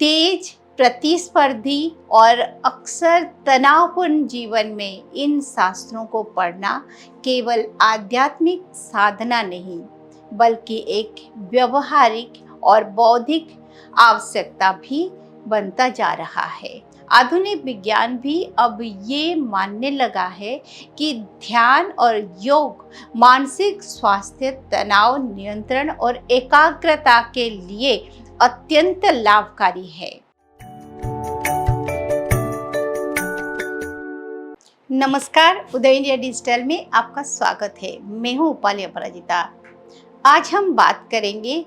तेज, प्रतिस्पर्धी और अक्सर तनावपूर्ण जीवन में इन शास्त्रों को पढ़ना केवल आध्यात्मिक साधना नहीं, बल्कि एक व्यावहारिक और बौद्धिक आवश्यकता भी बनता जा रहा है। आधुनिक विज्ञान भी अब ये मानने लगा है कि ध्यान और योग मानसिक स्वास्थ्य, तनाव नियंत्रण और एकाग्रता के लिए अत्यंत लाभकारी है। नमस्कार, उदय इंडिया डिजिटल में आपका स्वागत है। मैं हूँ उपाली अपराजिता। आज हम बात करेंगे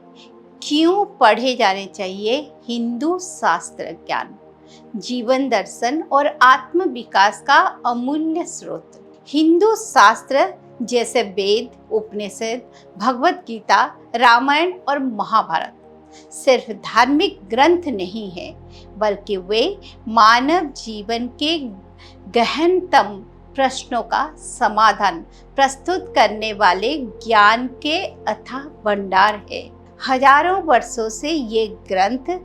क्यों पढ़े जाने चाहिए हिंदू शास्त्र ज्ञान, जीवन दर्शन और आत्म विकास का अमूल्य स्रोत। हिंदू शास्त्र जैसे वेद, उपनिषद, भगवत गीता, रामायण और महाभारत सिर्फ धार्मिक ग्रंथ नहीं है, बल्कि वे मानव जीवन के गहनतम प्रश्नों का समाधान प्रस्तुत करने वाले ज्ञान के अथाह भंडार है। हजारों वर्षों से ये ग्रंथ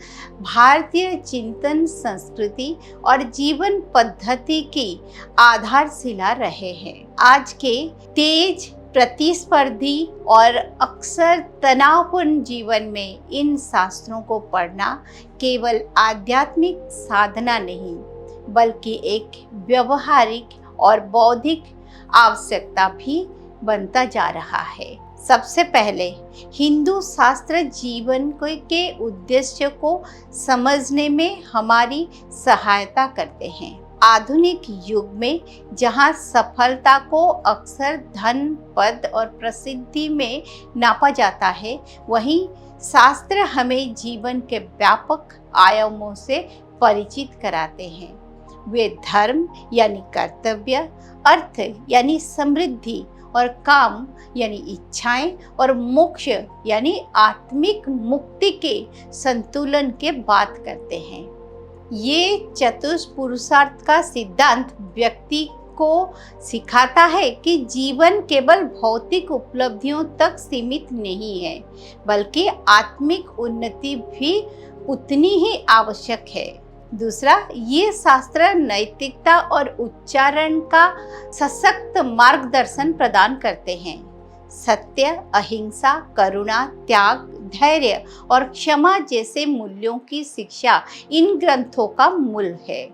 भारतीय चिंतन, संस्कृति और जीवन पद्धति की आधारशिला रहे हैं। आज के तेज, प्रतिस्पर्धी और अक्सर तनावपूर्ण जीवन में इन शास्त्रों को पढ़ना केवल आध्यात्मिक साधना नहीं, बल्कि एक व्यावहारिक और बौद्धिक आवश्यकता भी बनता जा रहा है। सबसे पहले हिंदू शास्त्र जीवन के उद्देश्य को समझने में हमारी सहायता करते हैं। आधुनिक युग में जहां सफलता को अक्सर धन, पद और प्रसिद्धि में नापा जाता है, वहीं शास्त्र हमें जीवन के व्यापक आयामों से परिचित कराते हैं। वे धर्म यानी कर्तव्य, अर्थ यानी समृद्धि और काम यानी इच्छाएं और मोक्ष यानी आत्मिक मुक्ति के संतुलन के बात करते हैं। ये चतुष्पुरुषार्थ का सिद्धांत व्यक्ति को सिखाता है कि जीवन केवल भौतिक उपलब्धियों तक सीमित नहीं है, बल्कि आत्मिक उन्नति भी उतनी ही आवश्यक है। दूसरा, ये शास्त्र नैतिकता और उच्चारण का सशक्त मार्गदर्शन प्रदान करते हैं। सत्य, अहिंसा, करुणा, त्याग, धैर्य और क्षमा जैसे मूल्यों की शिक्षा इन ग्रंथों का मूल है।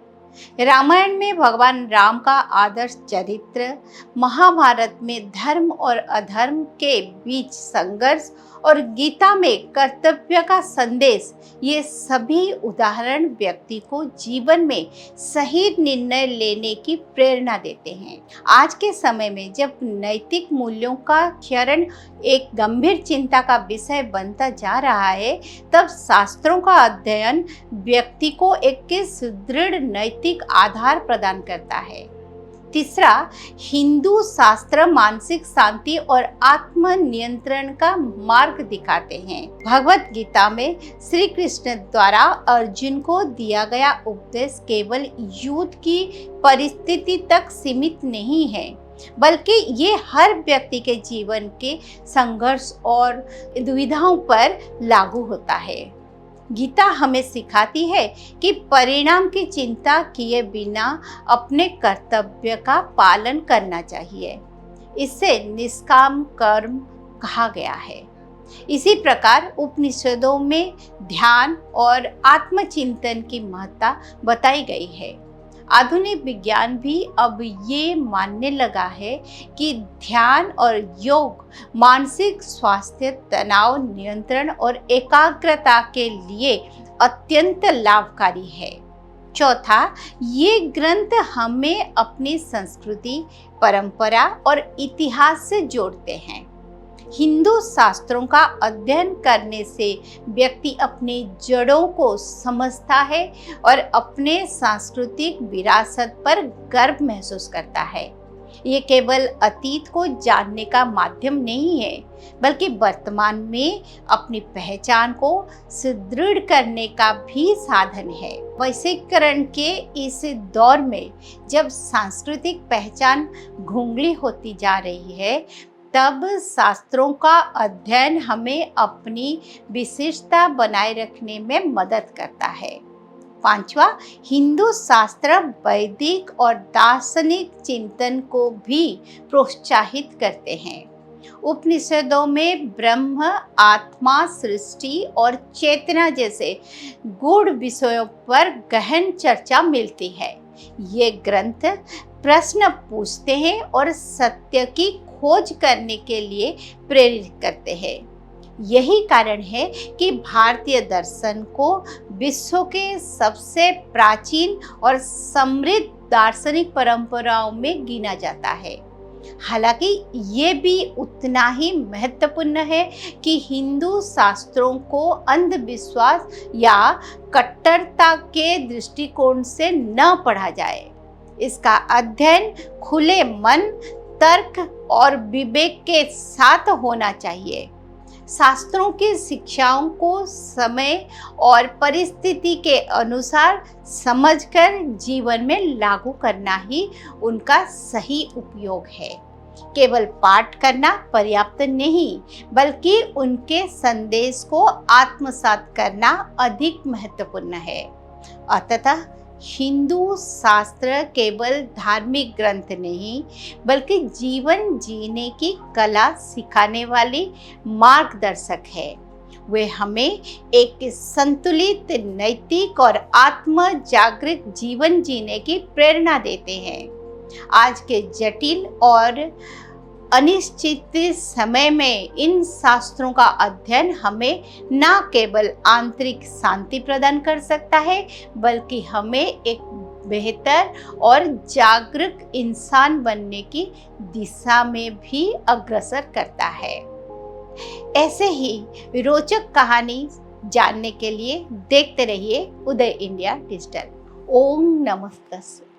रामायण में भगवान राम का आदर्श चरित्र, महाभारत में धर्म और अधर्म के बीच संघर्ष और गीता में कर्तव्य का संदेश, ये सभी उदाहरण व्यक्ति को जीवन में सही निर्णय लेने की प्रेरणा देते हैं। आज के समय में जब नैतिक मूल्यों का क्षरण एक गंभीर चिंता का विषय बनता जा रहा है, तब शास्त्रों का अध्ययन व्यक्ति को एक सुदृढ़ नैतिक आधार प्रदान करता है। तीसरा, हिंदू शास्त्र मानसिक शांति और आत्म नियंत्रण का मार्ग दिखाते हैं। भगवत गीता में श्री कृष्ण द्वारा अर्जुन को दिया गया उपदेश केवल युद्ध की परिस्थिति तक सीमित नहीं है, बल्कि ये हर व्यक्ति के जीवन के संघर्ष और दुविधाओं पर लागू होता है। गीता हमें सिखाती है कि परिणाम की चिंता किए बिना अपने कर्तव्य का पालन करना चाहिए। इसे निष्काम कर्म कहा गया है। इसी प्रकार उपनिषदों में ध्यान और आत्मचिंतन की महत्ता बताई गई है। आधुनिक विज्ञान भी अब ये मानने लगा है कि ध्यान और योग मानसिक स्वास्थ्य, तनाव नियंत्रण और एकाग्रता के लिए अत्यंत लाभकारी है। चौथा, ये ग्रंथ हमें अपनी संस्कृति, परंपरा और इतिहास से जोड़ते हैं। हिंदू शास्त्रों का अध्ययन करने से व्यक्ति अपनी जड़ों को समझता है और अपने सांस्कृतिक विरासत पर गर्व महसूस करता है। ये केवल अतीत को जानने का माध्यम नहीं है, बल्कि वर्तमान में अपनी पहचान को सुदृढ़ करने का भी साधन है। वैश्वीकरण के इस दौर में जब सांस्कृतिक पहचान धुंधली होती जा रही है, तब शास्त्रों का अध्ययन हमें अपनी विशिष्टता बनाए रखने में मदद करता है। पांचवा, हिंदू शास्त्र वैदिक और दार्शनिक चिंतन को भी प्रोत्साहित करते हैं। उपनिषदों में ब्रह्म, आत्मा, सृष्टि और चेतना जैसे गूढ़ विषयों पर गहन चर्चा मिलती है। ये ग्रंथ प्रश्न पूछते हैं और सत्य की खोज करने के लिए प्रेरित करते हैं। यही कारण है कि भारतीय दर्शन को विश्व के सबसे प्राचीन और समृद्ध दार्शनिक परंपराओं में गिना जाता है। हालांकि ये भी उतना ही महत्वपूर्ण है कि हिंदू शास्त्रों को अंधविश्वास या कट्टरता के दृष्टिकोण से न पढ़ा जाए। इसका अध्ययन खुले मन, तर्क और विवेक के साथ होना चाहिए। शास्त्रों की शिक्षाओं को समय और परिस्थिति के अनुसार समझकर जीवन में लागू करना ही उनका सही उपयोग है। केवल पाठ करना पर्याप्त नहीं, बल्कि उनके संदेश को आत्मसात करना अधिक महत्वपूर्ण है। अतः हिंदू शास्त्र केवल धार्मिक ग्रंथ नहीं, बल्कि जीवन जीने की कला सिखाने वाली मार्गदर्शक है। वे हमें एक संतुलित, नैतिक और आत्म जागृत जीवन जीने की प्रेरणा देते हैं। आज के जटिल और अनिश्चित समय में इन शास्त्रों का अध्ययन हमें न केवल आंतरिक शांति प्रदान कर सकता है, बल्कि हमें एक बेहतर और जागरूक इंसान बनने की दिशा में भी अग्रसर करता है। ऐसे ही रोचक कहानी जानने के लिए देखते रहिए उदय इंडिया डिजिटल। ओम नमस्तस्य।